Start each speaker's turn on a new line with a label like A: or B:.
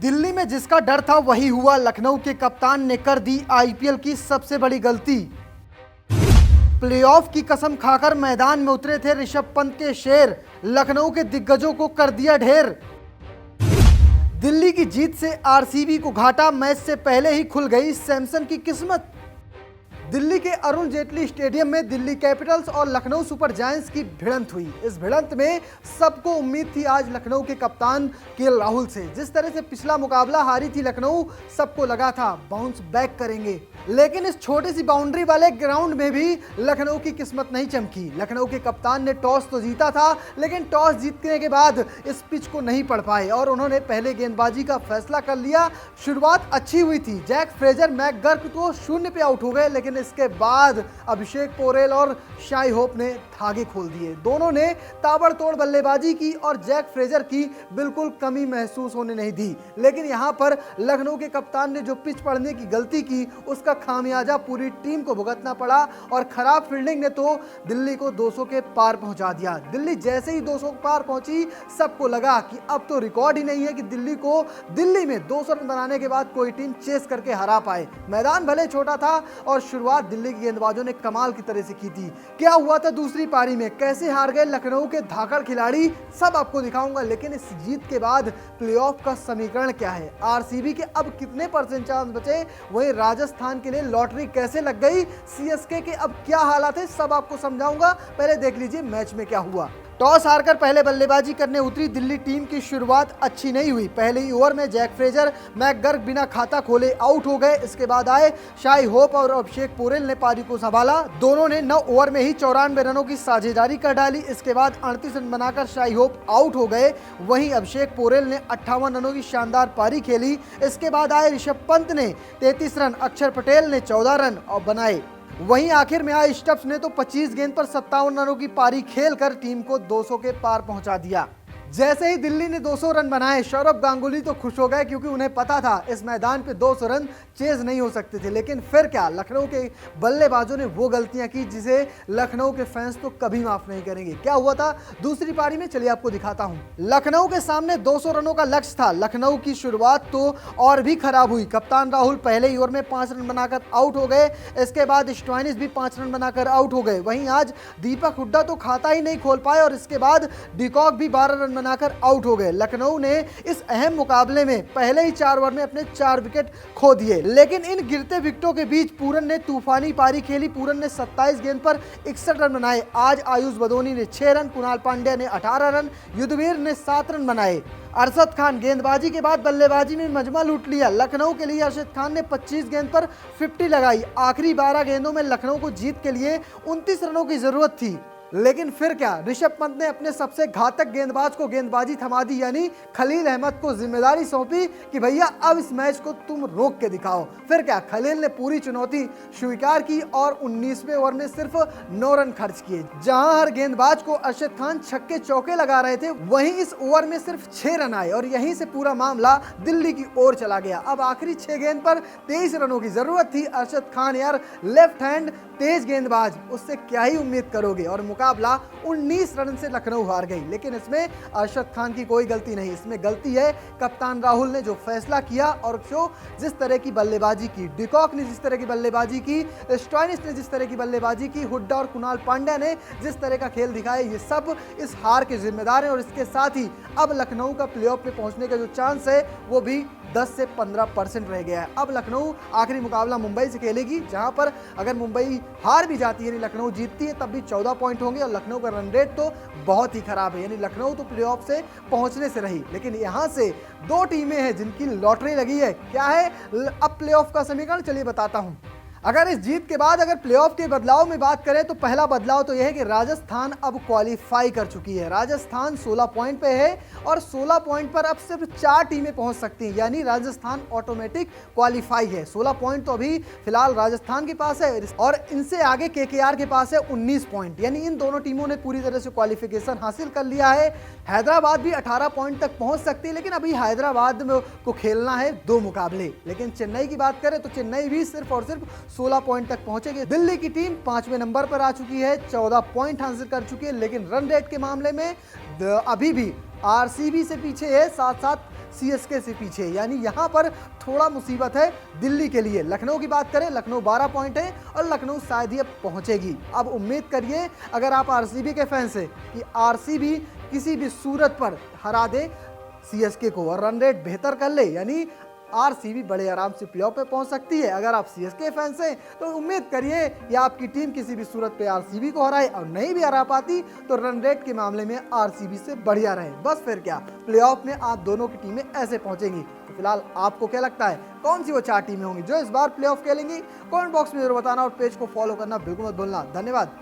A: दिल्ली में जिसका डर था वही हुआ। लखनऊ के कप्तान ने कर दी आईपीएल की सबसे बड़ी गलती। प्लेऑफ की कसम खाकर मैदान में उतरे थे ऋषभ पंत के शेर, लखनऊ के दिग्गजों को कर दिया ढेर। दिल्ली की जीत से आरसीबी को घाटा, मैच से पहले ही खुल गई सैमसन की किस्मत। दिल्ली के अरुण जेटली स्टेडियम में दिल्ली कैपिटल्स और लखनऊ सुपर जायंट्स की भिड़ंत हुई। इस भिड़ंत में सबको उम्मीद थी आज लखनऊ के कप्तान केएल राहुल से। जिस तरह से पिछला मुकाबला हारी थी लखनऊ, सबको लगा था बाउंस बैक करेंगे, लेकिन इस छोटी सी बाउंड्री वाले ग्राउंड में भी लखनऊ की किस्मत नहीं चमकी। लखनऊ के कप्तान ने टॉस तो जीता था, लेकिन टॉस जीतने के बाद इस पिच को नहीं पढ़ पाए और उन्होंने पहले गेंदबाजी का फैसला कर लिया। शुरुआत अच्छी हुई थी, जैक फ्रेजर मैकगर्क तो 0 पे आउट हो गए, लेकिन इसके बाद अभिषेक पोरेल और शाई होप ने धागे खोल दिए। दोनों ने ताबड़तोड़ बल्लेबाजी की और जैक फ्रेजर की बिल्कुल कमी महसूस होने नहीं दी। लेकिन यहां पर लखनऊ के कप्तान ने जो पिच पढ़ने की गलती की, उसका खामियाजा पूरी टीम को भुगतना पड़ा और खराब फील्डिंग ने तो दिल्ली को 200 के पार पहुंचा दिया। दिल्ली जैसे ही 200 के पार पहुंची, सबको लगा कि अब तो रिकॉर्ड ही नहीं है कि दिल्ली में 200 रन बनाने के बाद कोई टीम चेस करके हरा पाए। मैदान भले छोटा था और शुरुआत दिल्ली के गेंदबाजों ने कमाल की तरह से की थी। क्या हुआ था दूसरी पारी में, कैसे हार गए लखनऊ के धाकड़ खिलाड़ी, सब आपको दिखाऊंगा। लेकिन इस जीत के बाद प्लेऑफ का समीकरण क्या है, आरसीबी के अब कितने % चांस बचे, वहीं राजस्थान के लिए लॉटरी कैसे लग गई, सीएसके के अब क्या हालात है, सब आपको समझाऊंगा। पहले देख लीजिए मैच में क्या हुआ। टॉस हारकर पहले बल्लेबाजी करने उतरी दिल्ली टीम की शुरुआत अच्छी नहीं हुई। पहले ही ओवर में जैक फ्रेजर मैकगर्क बिना खाता खोले आउट हो गए। इसके बाद आए शाई होप और अभिषेक पोरेल ने पारी को संभाला। दोनों ने 9 ओवर में ही 94 रनों की साझेदारी कर डाली। इसके बाद 38 रन बनाकर शाई होप आउट हो गए। वहीं अभिषेक पोरेल ने 58 रनों की शानदार पारी खेली। इसके बाद आए ऋषभ पंत ने 33 रन, अक्षर पटेल ने 14 रन और बनाए। वहीं आखिर में आए स्टप्स ने तो 25 गेंद पर 57 रनों की पारी खेलकर टीम को 200 के पार पहुंचा दिया। जैसे ही दिल्ली ने 200 रन बनाए, सौरव गांगुली तो खुश हो गए, क्योंकि उन्हें पता था इस मैदान पे 200 रन चेज नहीं हो सकते थे। लेकिन फिर क्या, लखनऊ के बल्लेबाजों ने वो गलतियां की जिसे लखनऊ के फैंस तो कभी माफ नहीं करेंगे। क्या हुआ था दूसरी पारी में, चलिए आपको दिखाता हूं। लखनऊ के सामने 200 रनों का लक्ष्य था। लखनऊ की शुरुआत तो और भी खराब हुई। कप्तान राहुल पहले ही ओवर में 5 रन बनाकर आउट हो गए। इसके बाद स्टॉइनिस भी 5 रन बनाकर आउट हो गए। वहीं आज दीपक हुड्डा तो खाता ही नहीं खोल पाए और इसके बाद डिकॉक भी 12 रन बनाकर आउट हो गए। लखनऊ ने इस अहम मुकाबले में पहले ही 4 ओवर में अपने 4 विकेट खो दिए। लेकिन इन गिरते विकेटों के बीच पूरन ने तूफानी पारी खेली। पूरन ने 27 गेंद पर 61 रन बनाए। आज आयुष बदोनी ने 6 रन, कुणाल पांड्या ने 18 रन, युद्धवीर ने 7 रन बनाए। अरशद खान गेंदबाजी के बाद बल्लेबाजी में मजमा लूट लिया। लखनऊ के लिए अरशद खान ने 25 गेंद पर 50 लगाई। आखिरी 12 गेंदों में लखनऊ को जीत के लिए 29 रनों की जरूरत थी। लेकिन फिर क्या, ऋषभ पंत ने अपने सबसे घातक गेंदबाज को गेंदबाजी थमा दी, यानी खलील अहमद को जिम्मेदारी सौंपी कि भैया अब इस मैच को तुम रोक के दिखाओ। फिर क्या, खलील ने पूरी चुनौती स्वीकार की और 19वें ओवर में सिर्फ 9 रन खर्च किए। जहां हर गेंदबाज को अरशद खान छक्के चौके लगा रहे थे, वहीं इस ओवर में सिर्फ 6 रन आए और यहीं से पूरा मामला दिल्ली की ओर चला गया। अब आखिरी 6 गेंद पर 23 रनों की जरूरत थी। अरशद खान यार लेफ्ट हैंड तेज गेंदबाज, उससे क्या ही उम्मीद करोगे। और मुकाबला 19 रन से लखनऊ हार गई। लेकिन इसमें अरशद खान की कोई गलती नहीं, इसमें गलती है कप्तान राहुल ने जो फैसला किया और जो जिस तरह की बल्लेबाजी की, डिकॉक ने जिस तरह की बल्लेबाजी की, स्टॉइनिस ने जिस तरह की बल्लेबाजी की, हुड्डा और कुणाल पांड्या ने जिस तरह का खेल दिखाया, ये सब इस हार के जिम्मेदार हैं। और इसके साथ ही अब लखनऊ का प्लेऑफ में पहुंचने का जो चांस है वो भी 10 से 15% रह गया है। अब लखनऊ आखिरी मुकाबला मुंबई से खेलेगी, जहां पर अगर मुंबई हार भी जाती है, यानी लखनऊ जीतती है, तब भी 14 पॉइंट होंगे और लखनऊ का रन रेट तो बहुत ही खराब है। यानी लखनऊ तो प्लेऑफ से पहुंचने से रही। लेकिन यहां से 2 टीमें हैं जिनकी लॉटरी लगी है। क्या है अब प्लेऑफ का समीकरण, चलिए बताता हूं। अगर इस जीत के बाद अगर प्लेऑफ के बदलाव में बात करें तो पहला बदलाव तो यह है कि राजस्थान अब क्वालिफाई कर चुकी है। राजस्थान 16 पॉइंट पे है और 16 पॉइंट पर अब सिर्फ 4 टीमें पहुंच सकती हैं, यानी राजस्थान ऑटोमेटिक क्वालिफाई है। 16 पॉइंट तो अभी फिलहाल राजस्थान के पास है और इनसे आगे केकेआर के पास है 19 पॉइंट, यानी इन दोनों टीमों ने पूरी तरह से क्वालिफिकेशन हासिल कर लिया है। हैदराबाद भी 18 पॉइंट तक पहुंच सकती है, लेकिन अभी हैदराबाद को खेलना है 2 मुकाबले। लेकिन चेन्नई की बात करें तो चेन्नई भी सिर्फ और सिर्फ 16 पॉइंट तक पहुंचेगी। दिल्ली की टीम 5वें नंबर पर आ चुकी है, 14 पॉइंट हासिल कर चुकी है, लेकिन रन रेट के मामले में अभी भी आरसीबी से पीछे है। साथ साथ सीएसके से पीछे, यानी यहां पर थोड़ा मुसीबत है दिल्ली के लिए। लखनऊ की बात करें, लखनऊ 12 पॉइंट है और लखनऊ शायद ही अब पहुंचेगी। अब उम्मीद करिए अगर आप आरसीबी के फैंस हैं कि आरसीबी किसी भी सूरत पर हरा दे सीएसके को और रन रेट बेहतर कर ले, यानी आरसीबी बड़े आराम से प्लेऑफ पे पहुंच सकती है। अगर आप सीएसके फैंस हैं तो उम्मीद करिए कि आपकी टीम किसी भी सूरत पे आरसीबी को हराए, और नहीं भी हरा पाती तो रन रेट के मामले में आरसीबी से बढ़िया रहे। बस फिर क्या, प्लेऑफ में आप दोनों की टीमें ऐसे पहुंचेंगी। तो फिलहाल आपको क्या लगता है, कौन सी वो 4 टीमें होंगी जो इस बार प्लेऑफ खेलेंगी? कमेंट बॉक्स में जरूर बताना और पेज को फॉलो करना बिल्कुल मत भूलना। धन्यवाद।